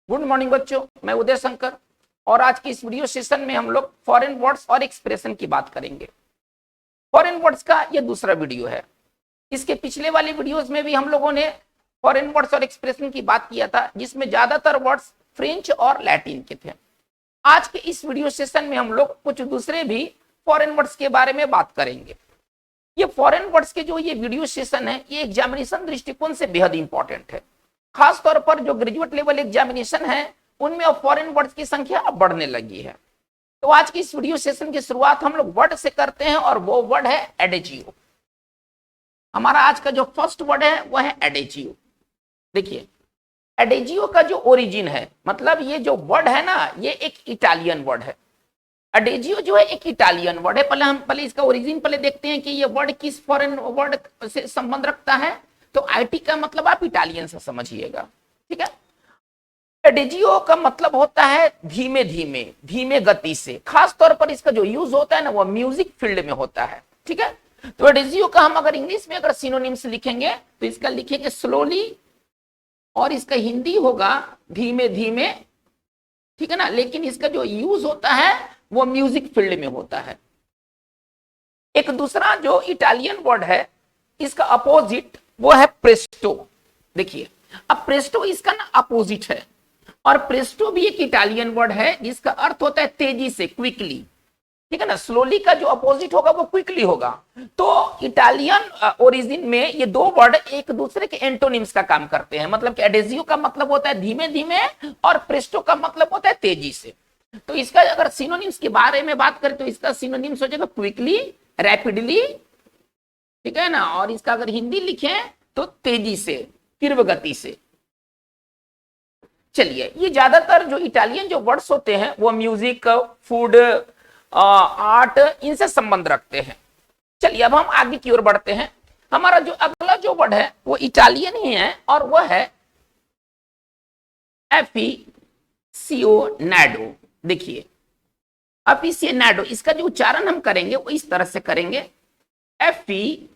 Good morning बच्चों, मैं उदय शंकर और आज की इस वीडियो सेशन में हम लोग फॉरेन वर्ड्स और एक्सप्रेशन की बात करेंगे। फॉरेन वर्ड्स का ये दूसरा वीडियो है। इसके पिछले वाले वीडियोस में भी हम लोगों ने फॉरेन वर्ड्स और एक्सप्रेशन की बात किया था, जिसमें ज्यादातर वर्ड्स फ्रेंच और लैटिन के थे। आज के इस वीडियो सेशन में हम लोग कुछ दूसरे भी फॉरेन वर्ड्स के बारे में बात करेंगे। ये फॉरेन वर्ड्स के जो ये वीडियो सेशन है, ये एग्जामिनेशन दृष्टिकोण से बेहद इंपॉर्टेंट है। खास तौर पर जो ग्रेजुएट लेवल एग्जामिनेशन है, उनमें अब फॉरेन वर्ड्स की संख्या अब बढ़ने लगी है। तो आज की इस वीडियो सेशन की शुरुआत हम लोग वर्ड से करते हैं और वो वर्ड है एडेजियो। हमारा आज का जो फर्स्ट वर्ड है वो है एडेजियो। देखिए, एडेजियो का जो ओरिजिन है, मतलब ये जो वर्ड है ना, ये एक इटालियन वर्ड है। एडेजियो जो है एक इटालियन वर्ड है। पहले इसका ओरिजिन देखते हैं कि ये वर्ड किस फॉरेन वर्ड से संबंध रखता है। तो आईटी का मतलब आप इटालियन से समझिएगा, ठीक है। एडेजियो का मतलब होता है धीमे धीमे, धीमे गति से। खास तौर पर इसका जो यूज होता है ना, वो म्यूजिक फील्ड में होता है, ठीक है। तो एडेजियो का हम अगर इंग्लिश में अगर सिनोनिम्स लिखेंगे तो इसका लिखेंगे स्लोली, और इसका हिंदी होगा धीमे धीमे, ठीक है ना। लेकिन इसका जो यूज होता है वो म्यूजिक फील्ड में होता है। एक दूसरा जो इटालियन वर्ड है, इसका अपोजिट वो है प्रेस्टो। देखिए, अब प्रेस्टो इसका ना अपोजिट है, और प्रेस्टो भी एक इटालियन वर्ड है जिसका अर्थ होता है तेजी से, क्विकली, ठीक है ना। स्लोली का जो अपोजिट होगा वो क्विकली होगा। तो इटालियन ओरिजिन में ये दो वर्ड एक दूसरे के एंटोनिम्स का काम करते हैं। मतलब कि एडेजियो का मतलब होता है धीमे धीमे और प्रेस्टो का मतलब होता है तेजी से। तो इसका अगर सिनोनिम्स के बारे में बात करें तो इसका सिनोनिम्स हो जाएगा क्विकली, रैपिडली, ठीक है ना। और इसका अगर हिंदी लिखें तो तेजी से, तीव्र गति से। चलिए, ये ज्यादातर जो इटालियन जो वर्ड्स होते हैं वो म्यूजिक, फूड, आर्ट, इनसे संबंध रखते हैं। चलिए, अब हम आगे की ओर बढ़ते हैं। हमारा जो अगला जो वर्ड है वो इटालियन ही है, और वो है एफिसियोनाडो। देखिए, एफिसियोनाडो, इसका जो उच्चारण हम करेंगे वो इस तरह से करेंगे, एफिसियोनाडो।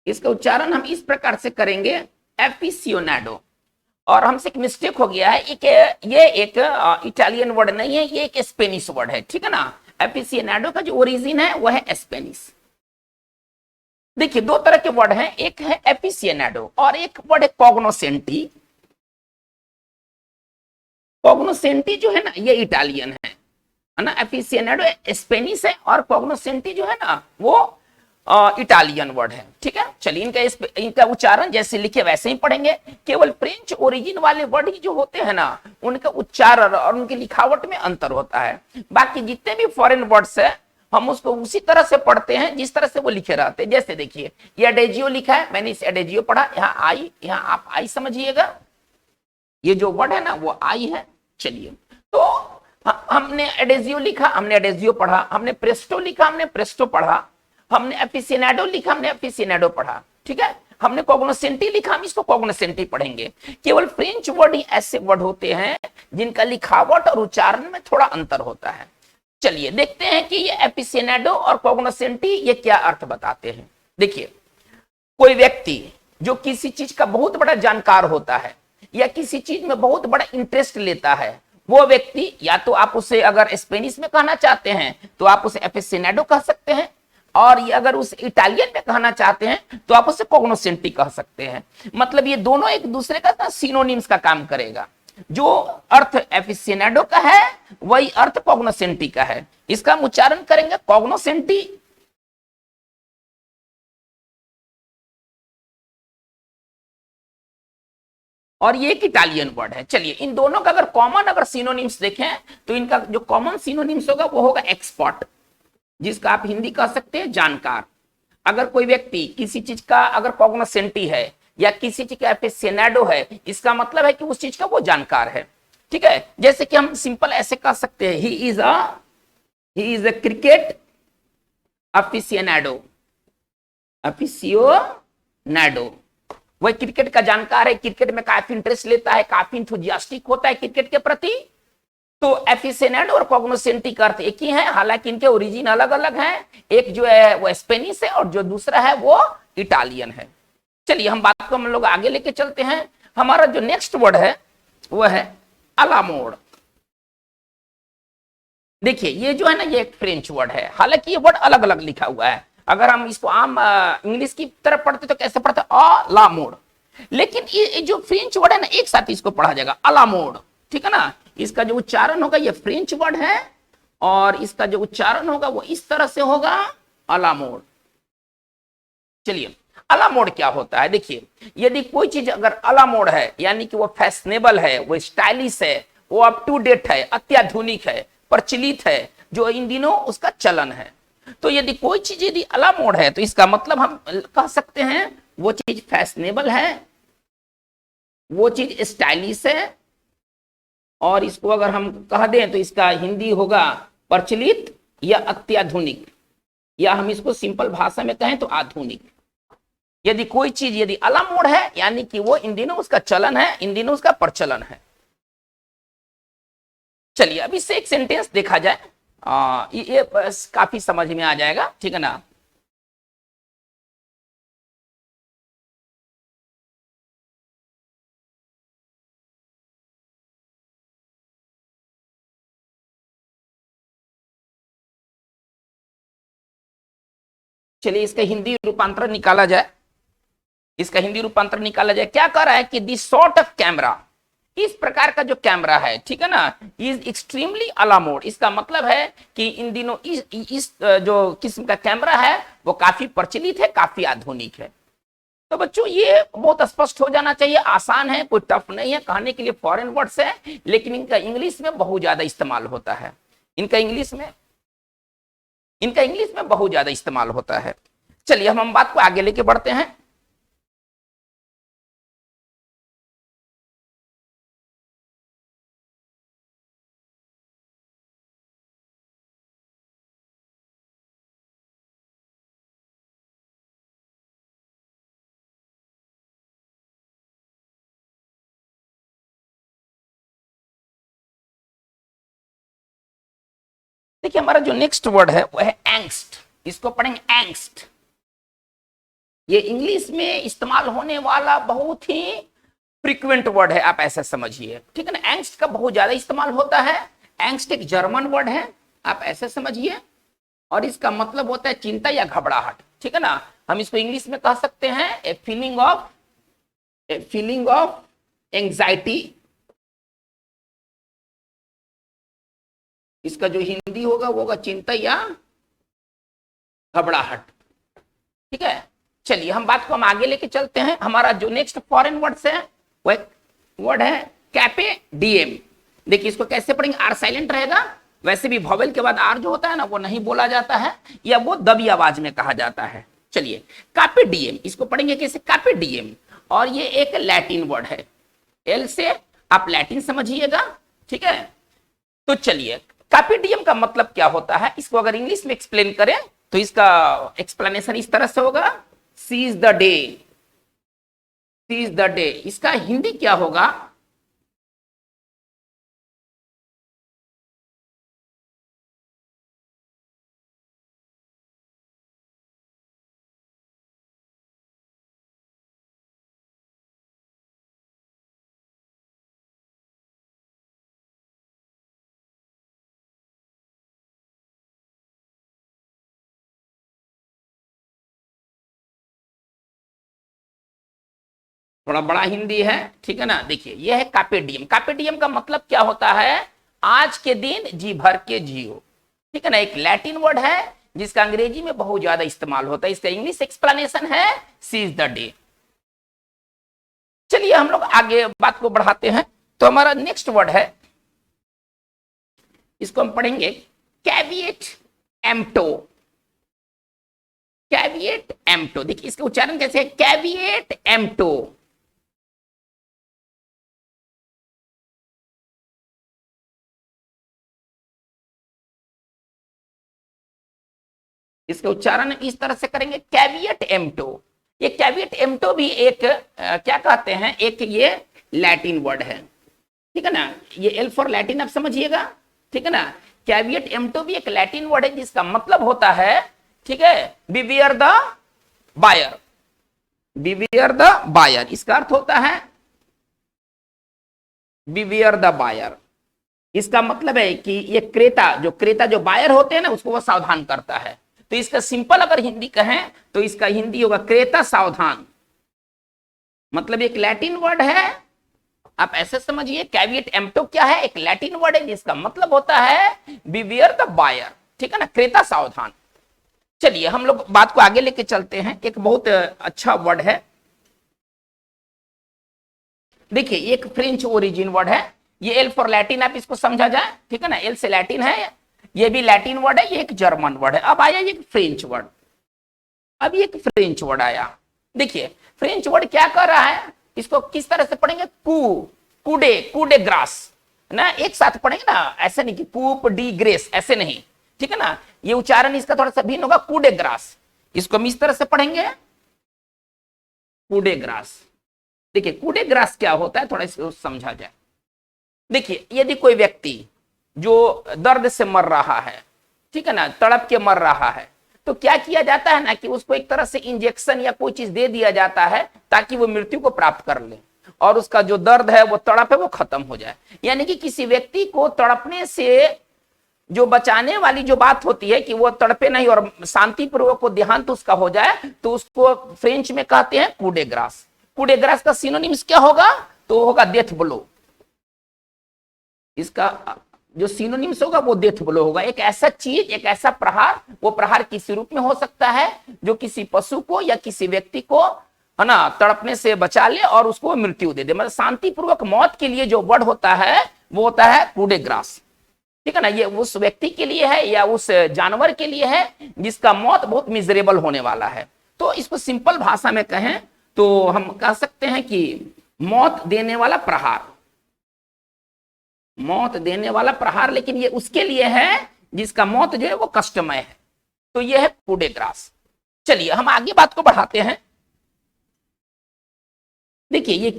इसका उच्चारण हम इस प्रकार से करेंगे, एफिसियोनाडो। और हमसे एक मिस्टेक हो गया है, ये एक इटालियन वर्ड नहीं है, ये एक स्पेनिश वर्ड है, ठीक है ना। एफिसियोनाडो का जो ओरिजिन है वो है स्पेनिश। देखिए, दो तरह के वर्ड हैं, एक है एफिसियोनाडो और एक वर्ड है कॉग्नोसेंटी। कॉग्नोसेंटी जो है ना, ये इटालियन है ना। एफिसियोनाडो स्पेनिश है और कॉग्नोसेंटी जो है ना वो इटालियन वर्ड है, ठीक है। चलिए, इनका उच्चारण जैसे लिखे वैसे ही पढ़ेंगे। केवल फ्रेंच ओरिजिन वाले वर्ड ही जो होते हैं ना, उनका उच्चारण और उनकी लिखावट में अंतर होता है। बाकी जितने भी फॉरेन वर्ड्स है, हम उसको उसी तरह से पढ़ते हैं जिस तरह से वो लिखे रहते हैं। जैसे देखिए, ये एडेजियो लिखा है, मैंने इस एडेजियो पढ़ा, यहाँ आई, यहाँ आप आई समझिएगा। ये जो वर्ड है ना वो आई है। चलिए, तो हमने एडेजियो लिखा, हमने एडेजियो पढ़ा। हमने प्रेस्टो लिखा, हमने प्रेस्टो पढ़ा। हमने एफिसियोनाडो लिखा, हमने एफिसियोनाडो पढ़ा, ठीक है। हमने कॉग्नोसेंटी लिखा, हम इसको कॉग्नोसेंटी पढ़ेंगे। केवल फ्रेंच वर्ड ही ऐसे वर्ड होते हैं जिनका लिखावट और उच्चारण में थोड़ा अंतर होता है। चलिए, देखते हैं कि ये एफिसियोनाडो और कॉग्नोसेंटी ये क्या अर्थ बताते हैं। देखिए, कोई व्यक्ति जो किसी चीज का बहुत बड़ा जानकार होता है या किसी चीज में बहुत बड़ा इंटरेस्ट लेता है, वो व्यक्ति, या तो आप उसे अगर स्पेनिश में कहना चाहते हैं तो आप उसे एफिसियोनाडो कह सकते हैं, और ये अगर उस इटालियन में कहना चाहते हैं तो आप उसे कॉग्नोसेंटी कह सकते हैं। मतलब ये दोनों एक दूसरे का सिनोनिम्स का काम करेगा। जो अर्थ एफिसियोनाडो का है वही अर्थ कॉग्नोसेंटी का है। इसका हम उच्चारण करेंगे कॉग्नोसेंटी। और ये एक इटालियन वर्ड है। चलिए, इन दोनों का अगर कॉमन अगर सिनोनिम्स देखें तो इनका जो कॉमन सिनोनिम्स होगा वो होगा एक्सपर्ट, जिसका आप हिंदी कह सकते हैं जानकार। अगर कोई व्यक्ति किसी चीज का अगर कॉग्नोसेंटी है या किसी चीज का एफिसियोनाडो है, इसका मतलब है कि उस चीज का वो जानकार है, ठीक है। जैसे कि हम सिंपल ऐसे कह सकते हैं, ही इज अ क्रिकेट एफिसियोनाडो। एफिसियोनाडो वह क्रिकेट का जानकार है, क्रिकेट में काफी इंटरेस्ट लेता है, काफी इंथुजियास्टिक होता है क्रिकेट के प्रति। तो एफिसियोनाडो और कॉग्नोसेंटी का अर्थ एक ही है, हालांकि इनके ओरिजिन अलग अलग हैं। एक जो है वो स्पेनिश है और जो दूसरा है वो इटालियन है। चलिए हम बात को हम लोग आगे लेके चलते हैं। हमारा जो नेक्स्ट वर्ड है वो है अलामोड। देखिए ये जो है ना, ये एक फ्रेंच वर्ड है, हालांकि ये वर्ड अलग अलग लिखा हुआ है। अगर हम इसको आम इंग्लिश की तरफ पढ़ते तो कैसे पढ़ते, अलामोड, लेकिन ये जो फ्रेंच वर्ड है ना, एक साथ इसको पढ़ा जाएगा अलामोड, ठीक है ना। इसका जो उच्चारण होगा, ये फ्रेंच वर्ड है और इसका जो उच्चारण होगा वो इस तरह से होगा, अलामोड। चलिए अलामोड क्या होता है, देखिए यदि कोई चीज अगर अलामोड है यानी कि वो फैशनेबल है, वो स्टाइलिश है, वो अप टू डेट है, अत्याधुनिक है, प्रचलित है, जो इन दिनों उसका चलन है। तो यदि कोई चीज यदि अलामोड है तो इसका मतलब हम कह सकते हैं वो चीज फैशनेबल है, वो चीज स्टाइलिश है, और इसको अगर हम कह दें तो इसका हिंदी होगा प्रचलित या अत्याधुनिक, या हम इसको सिंपल भाषा में कहें तो आधुनिक। यदि कोई चीज यदि अलामोड है यानी कि वो इन दिनों उसका चलन है, इन दिनों उसका प्रचलन है। चलिए अब इससे एक सेंटेंस देखा जाए, ये बस काफी समझ में आ जाएगा, ठीक है ना। चलिए इसका हिंदी रूपांतरण निकाला जाए, इसका हिंदी रूपांतरण निकाला जाए। क्या कह रहा है कि दिस सॉर्ट ऑफ कैमरा, इस प्रकार का जो कैमरा है, ठीक है ना, इज एक्सट्रीमली अलामोड। इसका मतलब है कि इन दिनों इस जो किस्म का कैमरा है वो काफी प्रचलित है, काफी आधुनिक है। तो बच्चों ये बहुत स्पष्ट हो जाना चाहिए, आसान है, कोई टफ नहीं है, कहने के लिए फॉरेन वर्ड्स है, लेकिन इनका इंग्लिश में बहुत ज्यादा इस्तेमाल होता है, इनका इंग्लिश में बहुत ज्यादा इस्तेमाल होता है। चलिए हम बात को आगे लेके बढ़ते हैं। देखिए हमारा जो नेक्स्ट वर्ड है वो है एंग्स्ट। इसको पढ़ेंगे एंग्स्ट। ये इंग्लिश में इस्तेमाल होने वाला बहुत ही फ्रीक्वेंट वर्ड है, आप ऐसा समझिए, ठीक है ना। एंग्स्ट का बहुत ज्यादा इस्तेमाल होता है। एंग्स्ट एक जर्मन वर्ड है, आप ऐसे समझिए, और इसका मतलब होता है चिंता या घबराहट, ठीक है ना। हम इसको इंग्लिश में कह सकते हैं ए फीलिंग ऑफ एंग्जाइटी। इसका जो हिंदी होगा वो होगा चिंता या घबराहट, ठीक है। चलिए हम बात को हम आगे लेके चलते हैं। हमारा जो नेक्स्ट फॉरेन वर्ड्स है वो एक वर्ड है कैपे डीएम। देखिए इसको कैसे पढ़ेंगे, आर साइलेंट रहेगा, वैसे भी वॉवेल के बाद आर जो होता है ना वो नहीं बोला जाता है, या वो दबी आवाज में कहा जाता है। चलिए कार्पे डीएम, इसको पढ़ेंगे कैसे, कार्पे डीएम। और ये एक लैटिन वर्ड है, एल से आप लैटिन समझिएगा, ठीक है। तो चलिए कार्पे डीएम का मतलब क्या होता है, इसको अगर इंग्लिश में एक्सप्लेन करें तो इसका एक्सप्लेनेशन इस तरह से होगा, seize the day, seize the day. इसका हिंदी क्या होगा, थोड़ा बड़ा हिंदी है, ठीक है ना। देखिए यह है कार्पे डीएम। कार्पे डीएम का मतलब क्या होता है, आज के दिन जी भर के जियो, ठीक है ना। एक लैटिन वर्ड है जिसका अंग्रेजी में बहुत ज्यादा इस्तेमाल होता है। इसका इंग्लिश एक्सप्लेनेशन है सीज द डे। चलिए हम लोग आगे बात को बढ़ाते हैं। तो हमारा नेक्स्ट वर्ड है, इसको हम पढ़ेंगे कैविएट एम्प्टो। कैविएट एम्प्टो, देखिए इसका उच्चारण कैसे है, कैविएट एम्प्टो। इसका उच्चारण इस तरह से करेंगे, कैविएट एम्प्टो। ये कैविएट एम्प्टो भी एक क्या कहते हैं, एक ये लैटिन वर्ड है, ठीक है ना। ये एल फॉर लैटिन आप समझिएगा, ठीक है ना। कैविएट एम्प्टो भी एक लैटिन वर्ड है जिसका मतलब होता है, ठीक है, बिवियर द बायर, बिवियर द बायर, इसका अर्थ होता है बिवियर द बायर। इसका मतलब है कि ये क्रेता जो बायर होते हैं ना, उसको वो सावधान करता है। तो इसका सिंपल अगर हिंदी कहें तो इसका हिंदी होगा क्रेता सावधान। मतलब एक लैटिन वर्ड है, आप ऐसे समझिए। कैविएट एम्प्टो क्या है? एक लैटिन वर्ड है जिसका मतलब होता है बिवियर द बायर, ठीक है ना, क्रेता सावधान। चलिए हम लोग बात को आगे लेके चलते हैं। एक बहुत अच्छा वर्ड है, देखिए एक फ्रेंच ओरिजिन वर्ड है ये। एल फॉर लैटिन, आप इसको समझा जाए, ठीक है ना, एल से लैटिन है, ये भी लैटिन वर्ड है, ये एक जर्मन वर्ड है। अब आया एक फ्रेंच वर्ड, अब एक फ्रेंच वर्ड आया। देखिए फ्रेंच वर्ड क्या कर रहा है, इसको किस तरह से पढ़ेंगे? कूडे ग्रास ना, एक साथ पढ़ेंगे ना, ऐसे नहीं कि कूप डी ग्रेस, ऐसे नहीं, ठीक है ना, ये उच्चारण इसका थोड़ा सा भिन्न होगा। कूडे ग्रास, इसको हम इस तरह से पढ़ेंगे, कूडे ग्रास। देखिए कूडे ग्रास क्या होता है, थोड़ा इसको समझा जाए। देखिए यदि कोई व्यक्ति जो दर्द से मर रहा है, ठीक है ना, तड़प के मर रहा है, तो क्या किया जाता है ना कि उसको एक तरह से इंजेक्शन या कोई चीज दे दिया जाता है ताकि वो मृत्यु को प्राप्त कर ले और उसका जो दर्द है, वो तड़प है, वो खत्म हो जाए। यानी कि किसी व्यक्ति को तड़पने से जो बचाने वाली जो बात होती है कि वो तड़पे नहीं और शांतिपूर्वक को देहांत उसका हो जाए, तो उसको फ्रेंच में कहते हैं कूडे ग्रास। कूडे ग्रास का सिनोनिम्स क्या होगा? तो होगा डेथ ब्लो। इसका जो सिनोनिम्स होगा वो डेथ ब्लो होगा। एक ऐसा चीज, एक ऐसा प्रहार, वो प्रहार किसी रूप में हो सकता है जो किसी पशु को या किसी व्यक्ति को, है ना, तड़पने से बचा ले और उसको मृत्यु दे दे। मतलब शांतिपूर्वक मौत के लिए जो वर्ड होता है वो होता है कूडे ग्रास, ठीक है ना। ये उस व्यक्ति के लिए है या उस जानवर के लिए है जिसका मौत बहुत मिजरेबल होने वाला है। तो इसको सिंपल भाषा में कहें तो हम कह सकते हैं कि मौत देने वाला प्रहार, मौत देने वाला प्रहार, लेकिन ये उसके लिए है जिसका मौत जो है वो कष्टमय है। तो ये है कूडे ग्रास। चलिए हम आगे बात को बढ़ाते हैं। देखिए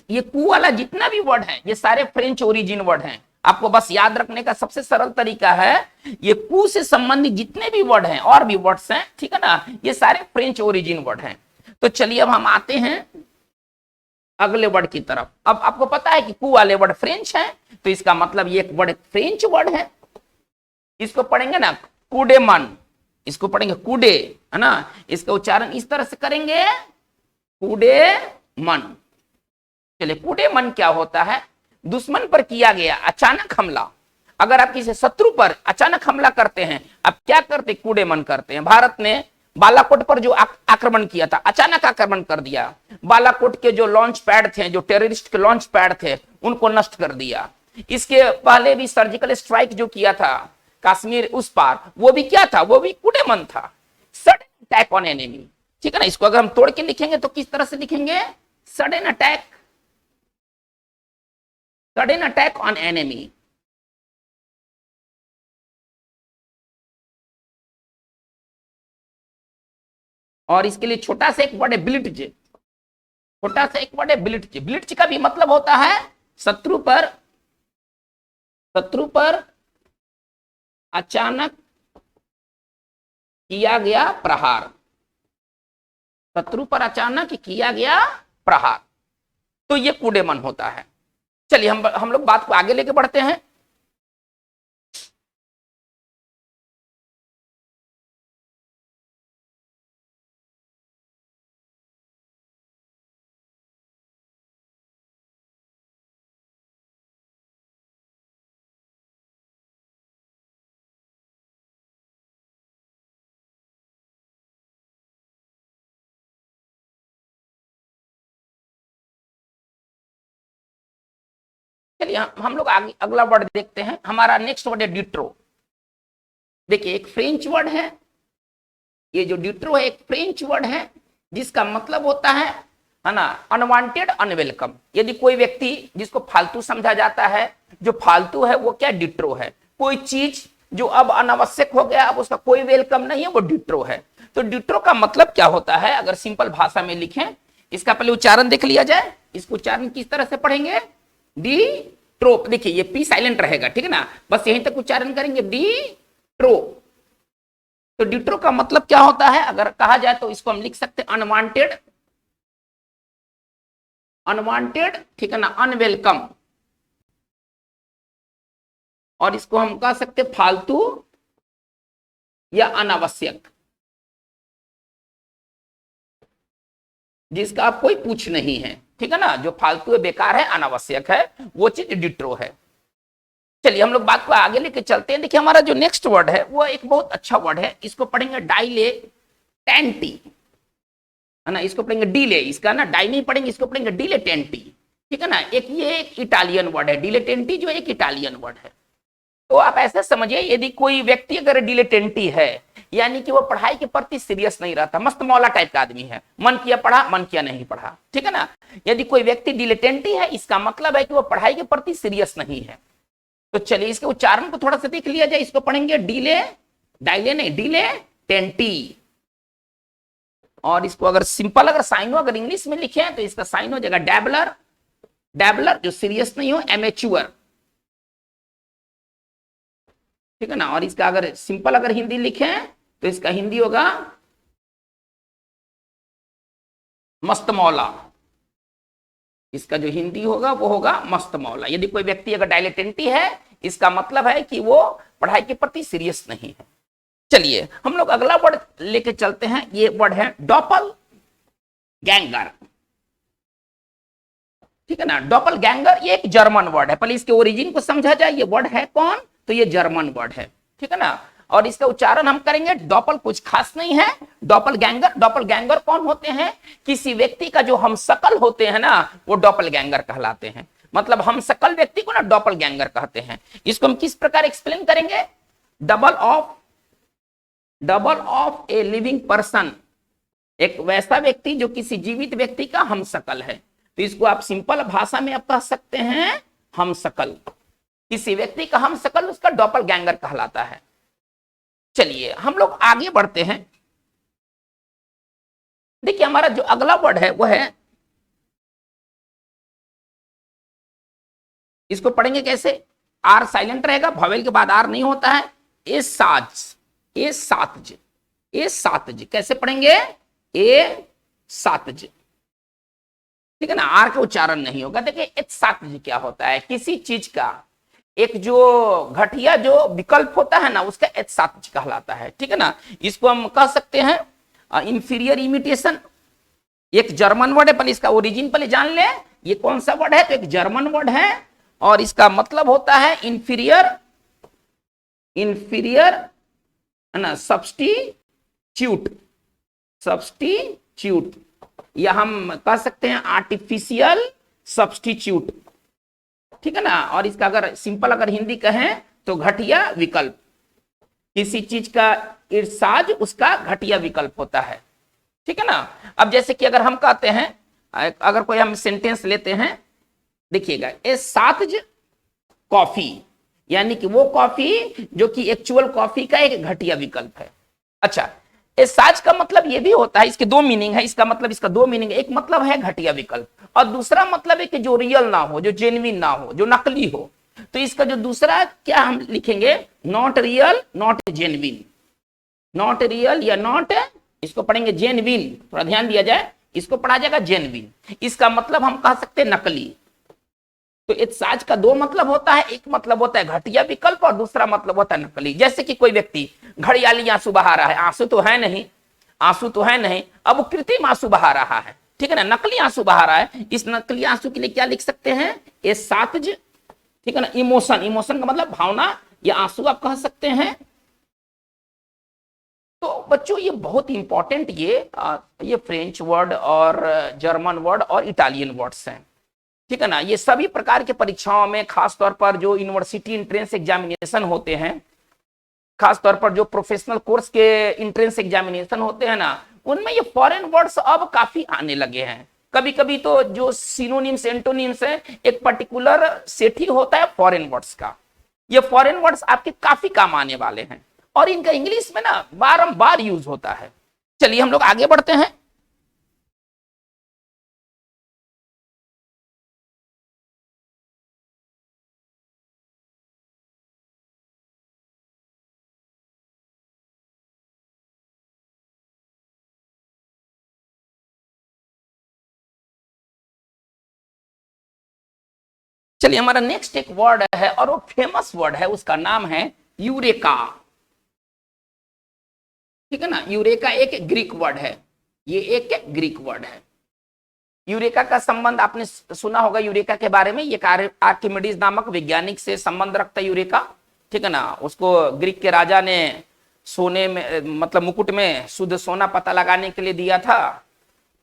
ये कू वाला जितना भी वर्ड है ये सारे फ्रेंच ओरिजिन वर्ड हैं। आपको बस याद रखने का सबसे सरल तरीका है, ये कू से संबंधित जितने भी वर्ड हैं और भी वर्ड्स हैं, ठीक है ना, ये सारे फ्रेंच ओरिजिन वर्ड हैं। तो चलिए अब हम आते हैं अगले वर्ड की तरफ। अब आपको पता है कि कू वाले वर्ड फ्रेंच हैं, तो इसका मतलब ये एक वर्ड फ्रेंच वर्ड है। इसको पढ़ेंगे ना कूडेमन, इसको पढ़ेंगे कूडे, है ना, इसका उच्चारण इस तरह से करेंगे कूडेमन। चलिए कूडेमन क्या होता है? दुश्मन पर किया गया अचानक हमला। अगर आप किसी शत्रु पर अचानक हमला करते हैं, आप क्या करते? कूडेमन करते हैं। भारत ने बालाकोट पर जो आक्रमण किया था, अचानक आक्रमण कर दिया। बालाकोट के जो लॉन्च पैड थे, जो टेररिस्ट के लॉन्च पैड थे, उनको नष्ट कर दिया। इसके पहले भी सर्जिकल स्ट्राइक जो किया था कश्मीर उस पार, वो भी क्या था? वो भी कूडेमन था, सडन अटैक ऑन एनिमी, ठीक है ना। इसको अगर हम तोड़ के लिखेंगे तो किस तरह से लिखेंगे? Sudden attack, sudden attack on enemy. और इसके लिए छोटा सा एक वर्ड है ब्लिट्ज, छोटा सा एक वर्ड है ब्लिट्ज। ब्लिट्ज का भी मतलब होता है शत्रु पर अचानक किया गया प्रहार, शत्रु पर अचानक किया गया प्रहार, तो ये कूडेमन होता है। चलिए हम लोग बात को आगे लेके बढ़ते हैं। चलिए हम लोग आगे अगला वर्ड देखते हैं। हमारा नेक्स्ट वर्ड है डिट्रो। देखिए एक फ्रेंच वर्ड है, ये जो डिट्रो है एक फ्रेंच वर्ड है जिसका मतलब होता है ना, अनवांटेड अनवेलकम। यदि कोई व्यक्ति जिसको फालतू समझा जाता है, जो फालतू है वो क्या? डिट्रो है। कोई चीज जो अब अनावश्यक हो गया, अब उसका कोई वेलकम नहीं है, वो डिट्रो है। तो डिट्रो का मतलब क्या होता है अगर सिंपल भाषा में लिखें? इसका पहले उच्चारण देख लिया जाए। इसको उच्चारण किस तरह से पढ़ेंगे? डी ट्रोप। देखिए ये पी साइलेंट रहेगा, ठीक है ना, बस यहीं तक उच्चारण करेंगे, डी ट्रो। तो डिट्रो का मतलब क्या होता है अगर कहा जाए तो इसको हम लिख सकते हैं अनवांटेड अनवांटेड, ठीक है ना, अनवेलकम, और इसको हम कह सकते फालतू या अनावश्यक, जिसका आप कोई पूछ नहीं है, ठीक है ना, जो फालतू है, बेकार है, अनावश्यक है, वो चीज डिट्रो है। चलिए हम लोग बात को आगे लेके चलते हैं। देखिए हमारा जो नेक्स्ट वर्ड है वो एक बहुत अच्छा वर्ड है, इसको पढ़ेंगे डाइलेटेंटी, है ना, इसको पढ़ेंगे डीले, इसका ना डाई नहीं पढ़ेंगे, इसको पढ़ेंगे डिलेटेंटी, ठीक है ना। एक ये एक इटालियन वर्ड है डिलेटेंटी, जो एक इटालियन वर्ड है। तो आप ऐसे समझिए, यदि कोई व्यक्ति अगर डिलेटेंटी है, यानी कि वो पढ़ाई के प्रति सीरियस नहीं रहता, मस्त मौला टाइप का आदमी है, मन किया पढ़ा, मन किया नहीं पढ़ा, ठीक है ना। यदि कोई व्यक्ति डिलेटेंटी है, इसका मतलब है कि वो पढ़ाई के प्रति सीरियस नहीं है। तो चलिए इसके उच्चारण को थोड़ा सा देख लिया जाए, इसको पढ़ेंगे डीले, डाइले नहीं, डीले टेंटी। और इसको अगर सिंपल अगर साइनो अगर इंग्लिश में लिखे तो इसका साइन हो जाएगा डैबलर, डैबलर जो सीरियस नहीं हो, एमेच्योर, ठीक है ना। और इसका अगर सिंपल अगर हिंदी लिखे तो इसका हिंदी होगा मस्त मौला, इसका जो हिंदी होगा वो होगा मस्त मौला। यदि कोई व्यक्ति अगर डायलेटेंटी है, इसका मतलब है कि वो पढ़ाई के प्रति सीरियस नहीं है। चलिए हम लोग अगला वर्ड लेके चलते हैं, ये वर्ड है डॉपल गैंगर, ठीक है ना। डॉपल गैंगर ये एक जर्मन वर्ड है, पहले इसके ओरिजिन को समझा जाए। ये वर्ड है कौन, तो ये जर्मन वर्ड है, ठीक है ना। और इसका उच्चारण हम करेंगे डॉपल, कुछ खास नहीं है, डॉपल गैंगर। डॉपल गैंगर कौन होते हैं, किसी व्यक्ति का जो हम शकल होते हैं ना, वो डॉपल गैंगर कहलाते हैं। मतलब हम शकल व्यक्ति को ना डॉपल गैंगर कहते हैं। इसको हम किस प्रकार एक्सप्लेन करेंगे, double of a living person, एक वैसा व्यक्ति जो किसी जीवित व्यक्ति का हम शकल है। तो इसको आप सिंपल भाषा में आप कह सकते हैं हम शकल, किसी व्यक्ति का हम शकल उसका डॉपल गैंगर कहलाता है। चलिए हम लोग आगे बढ़ते हैं। देखिए हमारा जो अगला वर्ड है वो है, इसको पढ़ेंगे कैसे, आर साइलेंट रहेगा, भवेल के बाद आर नहीं होता है, ए साज, ए सातज, ए सातज, कैसे पढ़ेंगे, ए सातज, ठीक है ना, आर का उच्चारण नहीं होगा। देखिए ए सातज क्या होता है, किसी चीज का एक जो घटिया जो विकल्प होता है ना, उसका एच सातज कहलाता है, ठीक है ना। इसको हम कह सकते हैं इंफीरियर इमिटेशन, एक जर्मन वर्ड है, पहले इसका ओरिजिन पहले जान ले, ये कौन सा वर्ड है, तो एक जर्मन वर्ड है, और इसका मतलब होता है इंफीरियर, इंफीरियर है ना, सब्स्टिट्यूट, सब्स्टिट्यूट, या हम कह सकते हैं आर्टिफिशियल सब्स्टिट्यूट, ठीक है ना। और इसका अगर सिंपल अगर हिंदी कहें तो घटिया विकल्प, किसी चीज का इर्साज उसका घटिया विकल्प होता है, ठीक है ना। अब जैसे कि अगर हम कहते हैं, अगर कोई हम सेंटेंस लेते हैं, देखिएगा ए सातज कॉफी, यानी कि वो कॉफी जो कि एक्चुअल कॉफी का एक घटिया विकल्प है। अच्छा, ए साज का मतलब ये भी होता है, इसके दो मीनिंग है, इसका मतलब इसका दो मीनिंग है, एक मतलब है घटिया विकल्प, और दूसरा मतलब है कि जो रियल ना हो, जो जेन्युइन ना हो, जो नकली हो। तो इसका जो दूसरा क्या हम लिखेंगे, not real not genuine, not real या नॉट, इसको पढ़ेंगे जेन्युइन, थोड़ा ध्यान दिया जाए, इसको पढ़ा जाएगा जेन्युइन, इसका मतलब हम कह सकते हैं नकली। तो इत्साज का दो मतलब होता है, एक मतलब होता है घटिया विकल्प और दूसरा मतलब होता है नकली। जैसे कि कोई व्यक्ति घड़ियाली आंसू बहा रहा है, आंसू तो है नहीं, आंसू तो है नहीं, अब वो कृत्रिम आंसू बहा रहा है, ठीक है ना, नकली आंसू बहा रहा है। इस नकली आंसू के लिए क्या लिख सकते हैं, ए सातज, ठीक है ना, इमोशन, इमोशन का मतलब भावना या आंसू आप कह सकते हैं। तो बच्चों ये बहुत इंपॉर्टेंट ये फ्रेंच वर्ड और जर्मन वर्ड और इटालियन वर्ड्स हैं, ठीक है ना। ये सभी प्रकार के परीक्षाओं में, खासतौर पर जो यूनिवर्सिटी इंट्रेंस एग्जामिनेशन होते हैं, खासतौर पर जो प्रोफेशनल कोर्स के इंट्रेंस एग्जामिनेशन होते हैं ना, उनमें ये फॉरेन वर्ड्स अब काफी आने लगे हैं। कभी कभी तो जो सिनोनिम्स एंटोनिम्स है, एक पर्टिकुलर सेट ही होता है फॉरेन वर्ड्स का। ये फॉरेन वर्ड्स आपके काफी काम आने वाले हैं, और इनका इंग्लिश में ना बारंबार यूज होता है। चलिए हम लोग आगे बढ़ते हैं। चलिए हमारा नेक्स्ट एक वर्ड है और वो फेमस वर्ड है, उसका नाम है यूरेका। ठीक है ना, यूरेका एक ग्रीक वर्ड है, ये एक ग्रीक वर्ड है। यूरेका का संबंध आपने सुना होगा यूरेका के बारे में, ये आर्किमिडीज नामक वैज्ञानिक से संबंध रखता है यूरेका। ठीक है ना, उसको ग्रीक के राजा ने सोने में मतलब मुकुट में शुद्ध सोना पता लगाने के लिए दिया था।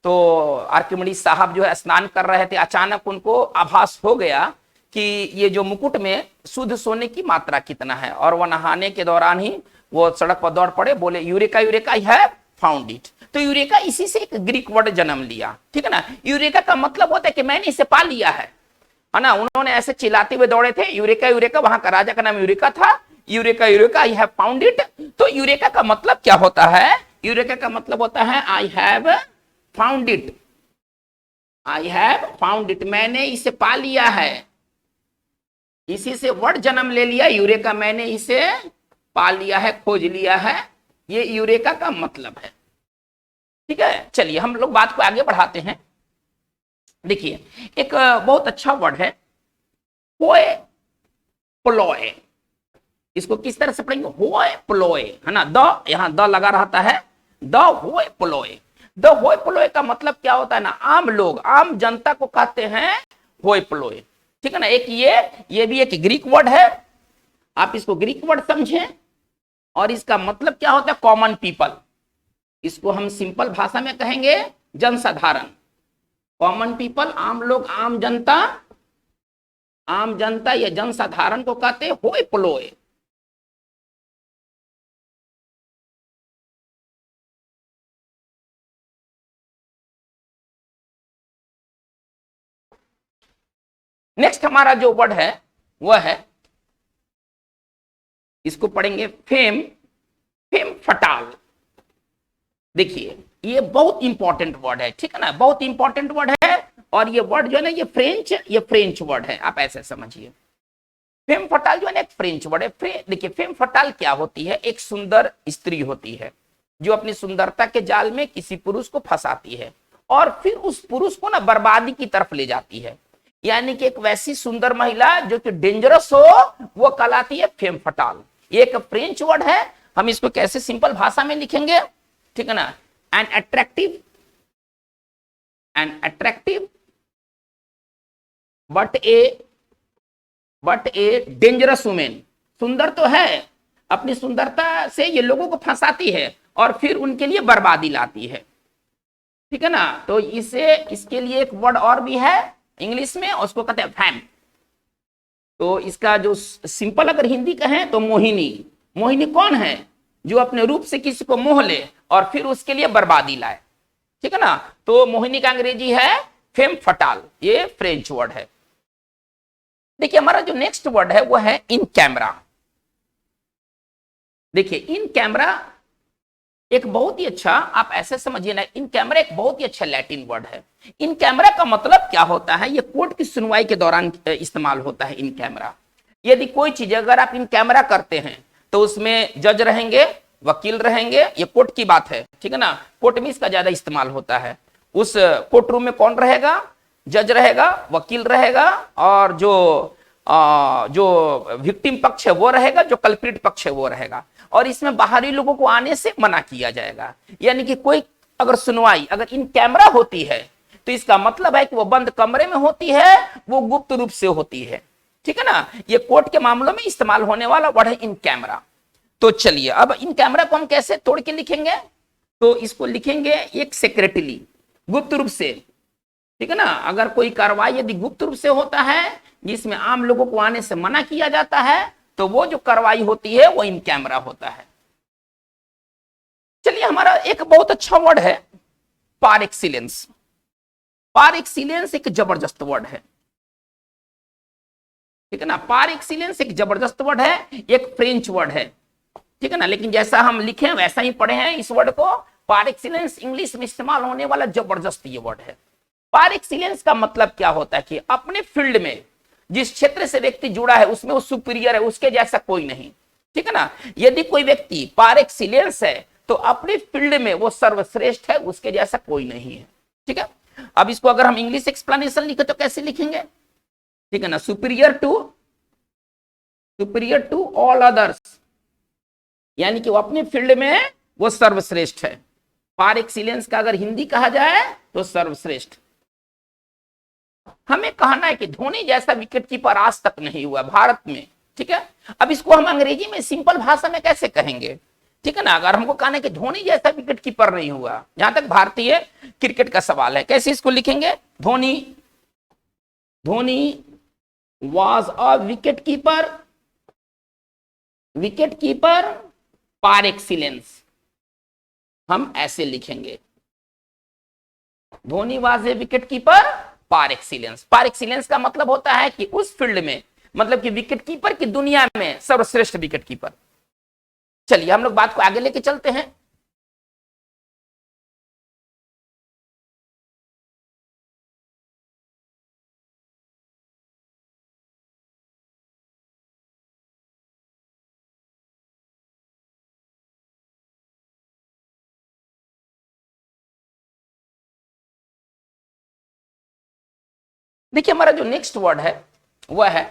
तो आर्किमिडीज साहब जो है स्नान कर रहे थे, अचानक उनको आभास हो गया कि ये जो मुकुट में शुद्ध सोने की मात्रा कितना है, और वह नहाने के दौरान ही वो सड़क पर दौड़ पड़े, बोले eureka eureka I have found it. तो यूरेका इसी से एक ग्रीक वर्ड जन्म लिया। ठीक है ना, यूरेका का मतलब होता है कि मैंने इसे पा लिया है ना। उन्होंने ऐसे चिल्लाते हुए दौड़े थे यूरेका यूरेका, वहां का राजा का नाम यूरेका था, eureka eureka I have found it. तो यूरेका का मतलब क्या होता है? यूरेका का मतलब होता है I have found it, I have found it, मैंने इसे पा लिया है। इसी से वर्ड जन्म ले लिया यूरेका, मैंने इसे पा लिया है, खोज लिया है, ये यूरेका का मतलब है। ठीक है, चलिए हम लोग बात को आगे बढ़ाते हैं। देखिए एक बहुत अच्छा वर्ड है होए प्लोए, इसको किस तरह से पढ़ेंगे? होए प्लोए, है ना, द यहां द लगा रहता है, द होए प्लोए। द होए प्लोए का मतलब क्या होता है ना, आम लोग, आम जनता को कहते हैं होए प्लोए। ठीक है ना, एक ये भी एक ग्रीक वर्ड है, आप इसको ग्रीक वर्ड समझें, और इसका मतलब क्या होता है? Common people. इसको हम सिंपल भाषा में कहेंगे जनसाधारण, कॉमन पीपल, आम लोग, आम जनता, आम जनता या जनसाधारण को कहते हैं होए प्लोए। नेक्स्ट हमारा जो वर्ड है वह है, इसको पढ़ेंगे फेम, फेम फटाल। देखिए ये बहुत इंपॉर्टेंट वर्ड है, ठीक है ना, बहुत इंपॉर्टेंट वर्ड है। और ये वर्ड जो है ना, ये फ्रेंच वर्ड है, आप ऐसे समझिए। फेम फटाल जो है ना एक फ्रेंच वर्ड है। देखिए फेम फटाल क्या होती है? एक सुंदर स्त्री होती है जो अपनी सुंदरता के जाल में किसी पुरुष को फंसाती है और फिर उस पुरुष को ना बर्बादी की तरफ ले जाती है। यानी कि एक वैसी सुंदर महिला जो कि डेंजरस हो, वो कहलाती है फेम फटाल। ये एक फ्रेंच वर्ड है, हम इसको कैसे सिंपल भाषा में लिखेंगे? ठीक है ना, an attractive but a dangerous women. सुंदर तो है, अपनी सुंदरता से ये लोगों को फंसाती है और फिर उनके लिए बर्बादी लाती है। ठीक है ना, तो इसके लिए एक वर्ड और भी है इंग्लिश में, उसको कहते हैं फैम। तो इसका जो सिंपल अगर हिंदी कहें तो मोहिनी। मोहिनी कौन है? जो अपने रूप से किसी को मोह ले और फिर उसके लिए बर्बादी लाए। ठीक है ना, तो मोहिनी का अंग्रेजी है फेम फटाल, ये फ्रेंच वर्ड है। देखिए हमारा जो नेक्स्ट वर्ड है वो है इन कैमरा। देखिए इन कैमरा एक बहुत ही अच्छा, आप ऐसे समझिए ना, इन कैमरा एक बहुत ही अच्छा लैटिन वर्ड है। इन कैमरा का मतलब क्या होता है? ये कोर्ट की सुनवाई के दौरान इस्तेमाल होता है इन कैमरा। यदि कोई चीज अगर आप इन कैमरा करते हैं तो उसमें जज रहेंगे, वकील रहेंगे, ये कोर्ट की बात है। ठीक है ना, कोर्ट में इसका ज्यादा इस्तेमाल होता है। उस कोर्ट रूम में कौन रहेगा? जज रहेगा, वकील रहेगा, और जो विक्टिम पक्ष है वो रहेगा, जो कल्प्रिट पक्ष है वो रहेगा। और इसमें बाहरी लोगों को आने से मना किया जाएगा। यानी कि कोई अगर सुनवाई अगर इन कैमरा होती है तो इसका मतलब है कि वो बंद कमरे में होती है, वो गुप्त रूप से होती है। ठीक है ना, ये कोर्ट के मामलों में इस्तेमाल होने वाला वर्ड है इन कैमरा। तो चलिए अब इन कैमरा को हम कैसे तोड़ के लिखेंगे? तो इसको लिखेंगे एक सेक्रेटली, गुप्त रूप से। ठीक है ना, अगर कोई कार्रवाई यदि गुप्त रूप से होता है जिसमें आम लोगों को आने से मना किया जाता है, तो वो जो कार्रवाई होती है वो इन कैमरा होता है। चलिए हमारा एक बहुत अच्छा वर्ड है पार एक्सीलेंस। पार एक्सीलेंस एक जबरदस्त वर्ड है। ठीक है ना, पार एक्सीलेंस एक जबरदस्त वर्ड है, एक फ्रेंच वर्ड है। ठीक है ना, लेकिन जैसा हम लिखे वैसा ही पढ़े हैं इस वर्ड को। पार एक्सीलेंस इंग्लिश में इस्तेमाल होने वाला जबरदस्त ये वर्ड है। पार एक्सीलेंस का मतलब क्या होता है कि अपने फील्ड में जिस क्षेत्र से व्यक्ति जुड़ा है उसमें वो सुपीरियर है, उसके जैसा कोई नहीं। ठीक है ना, यदि कोई व्यक्ति पार एक्सीलेंस है तो अपने फील्ड में वो सर्वश्रेष्ठ है, उसके जैसा कोई नहीं है। ठीक है, अब इसको अगर हम इंग्लिश एक्सप्लेनेशन लिखे तो कैसे लिखेंगे? ठीक है ना, सुपीरियर टू ऑल अदर्स, यानी कि वो अपने फील्ड में वो सर्वश्रेष्ठ है। पार एक्सीलेंस का अगर हिंदी कहा जाए तो सर्वश्रेष्ठ। हमें कहना है कि धोनी जैसा विकेट कीपर आज तक नहीं हुआ भारत में, ठीक है। अब इसको हम अंग्रेजी में सिंपल भाषा में कैसे कहेंगे, ठीक है ना। अगर हमको कहना है कि धोनी जैसा विकेट कीपर नहीं हुआ, जहां तक भारतीय क्रिकेट का सवाल है, कैसे इसको लिखेंगे, Dhoni was a wicket keeper par excellence, हम ऐसे लिखेंगे, Dhoni was a wicket keeper par excellence. Par excellence का मतलब होता है कि उस फील्ड में, मतलब कि विकेट कीपर की दुनिया में सर्वश्रेष्ठ विकेट कीपर। चलिए हम लोग बात को आगे लेके चलते हैं। देखिए हमारा जो नेक्स्ट वर्ड है वह है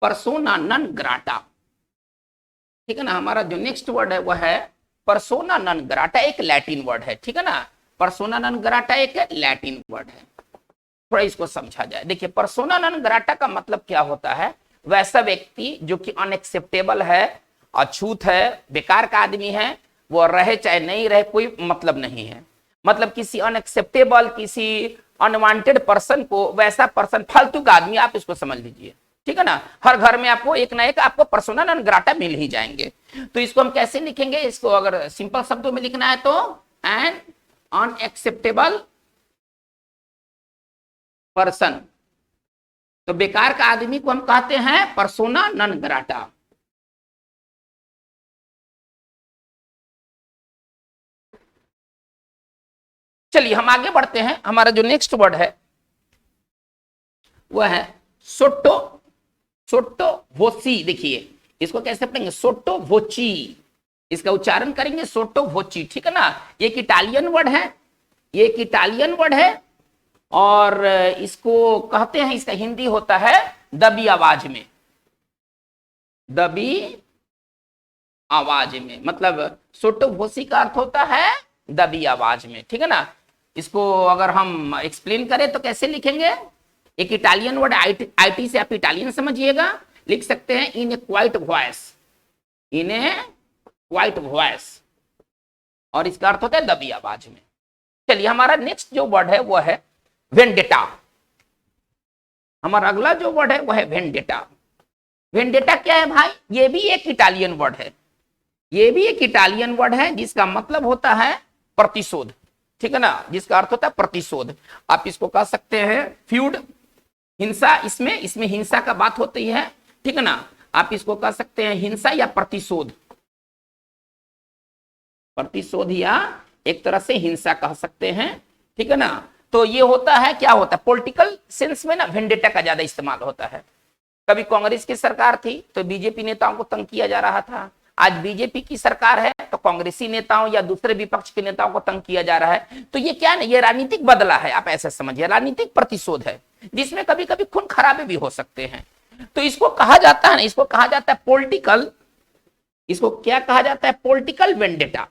परसोना नन ग्राटा, ठीक है ना। हमारा जो नेक्स्ट वर्ड है वह है परसोना नन ग्राटा, एक लैटिन वर्ड है, ठीक है ना। परसोना नन ग्राटा एक लैटिन वर्ड है, थोड़ा इसको समझा जाए। देखिए परसोना नन ग्राटा का मतलब क्या होता है, वैसा व्यक्ति जो कि अनएक्सेप्टेबल है, अछूत है, बेकार का आदमी है, वो रहे चाहे नहीं रहे कोई मतलब नहीं है। मतलब किसी अनएक्सेप्टेबल, किसी अनवांटेड पर्सन को, वैसा पर्सन, फालतू का आदमी, आप इसको समझ लीजिए, ठीक है ना। हर घर में आपको एक ना एक आपको पर्सोना नॉन ग्राटा मिल ही जाएंगे। तो इसको हम कैसे लिखेंगे, इसको अगर सिंपल शब्दों में लिखना है तो एन अनएक्सेप्टेबल पर्सन, तो बेकार का आदमी को हम कहते हैं पर्सोना नॉन ग्राटा। चलिए हम आगे बढ़ते हैं। हमारा जो नेक्स्ट वर्ड है वह है सोट्टो वोची। देखिए इसको कैसे पढ़ेंगे, सोट्टो वोची, इसका उच्चारण करेंगे सोट्टो वोची, ठीक है ना। ये एक इटालियन वर्ड है, ये एक इटालियन वर्ड है, और इसको कहते हैं, इसका हिंदी होता है दबी आवाज में, दबी आवाज में, मतलब सोट्टो वोची का अर्थ होता है दबी आवाज में, ठीक है ना। इसको अगर हम एक्सप्लेन करें तो कैसे लिखेंगे, एक इटालियन वर्ड, आईटी से आप इटालियन समझिएगा, लिख सकते हैं इन ए क्वाइट वॉइस, इन ए क्वाइट वॉइस, और इसका अर्थ होता है दबी आवाज में। चलिए हमारा नेक्स्ट जो वर्ड है वो है वेंडेटा। हमारा अगला जो वर्ड है वो है वेंडेटा। वेंडेटा क्या है भाई, ये भी एक इटालियन वर्ड है, ये भी एक इटालियन वर्ड है जिसका मतलब होता है प्रतिशोध, ठीक है ना, जिसका अर्थ होता है प्रतिशोध। आप इसको कह सकते हैं फ्यूड, हिंसा, इसमें हिंसा का बात होती है, ठीक है ना। आप इसको कह सकते हैं हिंसा या प्रतिशोध, प्रतिशोध या एक तरह से हिंसा कह सकते हैं, ठीक है ना। तो ये होता है, क्या होता है, पॉलिटिकल सेंस में ना वेंडेटा का ज्यादा इस्तेमाल होता है। कभी कांग्रेस की सरकार थी तो बीजेपी नेताओं को तंग किया जा रहा था, आज बीजेपी की सरकार है तो कांग्रेसी नेताओं या दूसरे विपक्ष के नेताओं को तंग किया जा रहा है। तो ये क्या है, ये राजनीतिक बदला है, आप ऐसे समझिए, राजनीतिक प्रतिशोध है, जिसमें कभी कभी खून खराबे भी हो सकते हैं। तो इसको कहा जाता है ना, इसको कहा जाता है पॉलिटिकल, इसको क्या कहा जाता है, पॉलिटिकल वेंडेटा।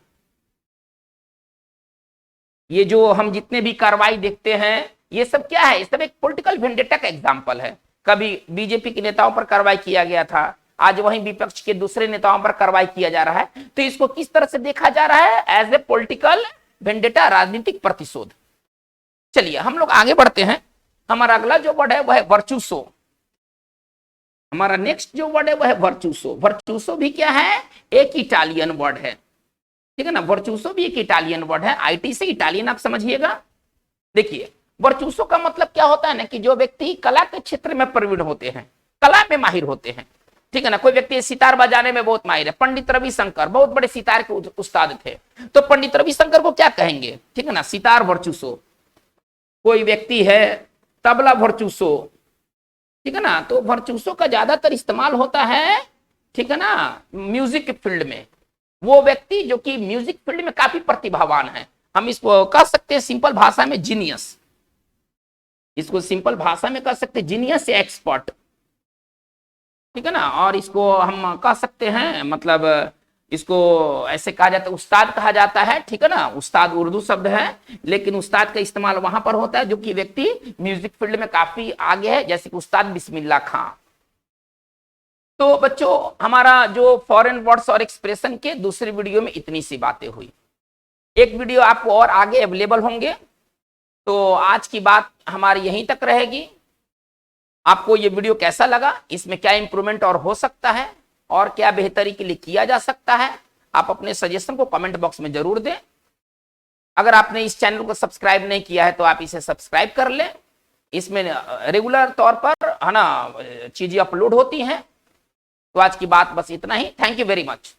ये जो हम जितने भी कार्रवाई देखते हैं ये सब क्या है, ये सब एक पॉलिटिकल वेंडेटा का एग्जाम्पल है। कभी बीजेपी के नेताओं पर कार्रवाई किया गया था, आज वहीं विपक्ष के दूसरे नेताओं पर कार्रवाई किया जा रहा है। तो इसको किस तरह से देखा जा रहा है, एज ए पॉलिटिकल वेंडेटा, राजनीतिक प्रतिशोध। चलिए हम लोग आगे बढ़ते हैं। हमारा अगला जो वर्ड है वह है वर्चुसो। हमारा नेक्स्ट जो वर्ड है वह है वर्चुसो। वर्चुसो भी क्या है, एक इटालियन वर्ड है, ठीक है ना। वर्चुसो भी एक इटालियन वर्ड है, आईटी से इटालियन आप समझिएगा। देखिए वर्चुसो का मतलब क्या होता है ना, कि जो व्यक्ति कला के क्षेत्र में प्रवीण होते हैं, कला में माहिर होते हैं, ठीक है ना। कोई व्यक्ति सितार बजाने में बहुत माहिर है, पंडित रविशंकर बहुत बड़े सितार के उस्ताद थे, तो पंडित रविशंकर को क्या कहेंगे, ठीक है ना, सितार वर्चुसो। कोई व्यक्ति है तबला वर्चुसो, ठीक है ना। तो वर्चुसो का ज्यादातर इस्तेमाल होता है, ठीक है ना, म्यूजिक फील्ड में। वो व्यक्ति जो कि म्यूजिक फील्ड में काफी प्रतिभावान है, हम इसको कह सकते हैं सिंपल भाषा में जीनियस, इसको सिंपल भाषा में कह सकते हैं जीनियस या एक्सपर्ट, ठीक है ना। और इसको हम कह सकते हैं मतलब इसको ऐसे कहा जाता है, उस्ताद कहा जाता है, ठीक है ना। उस्ताद उर्दू शब्द है, लेकिन उस्ताद का इस्तेमाल वहां पर होता है जो कि व्यक्ति म्यूजिक फील्ड में काफी आगे है, जैसे कि उस्ताद बिस्मिल्लाह खां। तो बच्चों हमारा जो फॉरेन वर्ड्स और एक्सप्रेशन के दूसरी वीडियो में इतनी सी बातें हुई, एक वीडियो आपको और आगे अवेलेबल होंगे। तो आज की बात हमारी यहीं तक रहेगी। आपको ये वीडियो कैसा लगा, इसमें क्या इंप्रूवमेंट और हो सकता है और क्या बेहतरी के लिए किया जा सकता है, आप अपने सजेशन को कमेंट बॉक्स में जरूर दें। अगर आपने इस चैनल को सब्सक्राइब नहीं किया है तो आप इसे सब्सक्राइब कर लें, इसमें रेगुलर तौर पर है ना चीजें अपलोड होती हैं। तो आज की बात बस इतना ही। Thank you very much.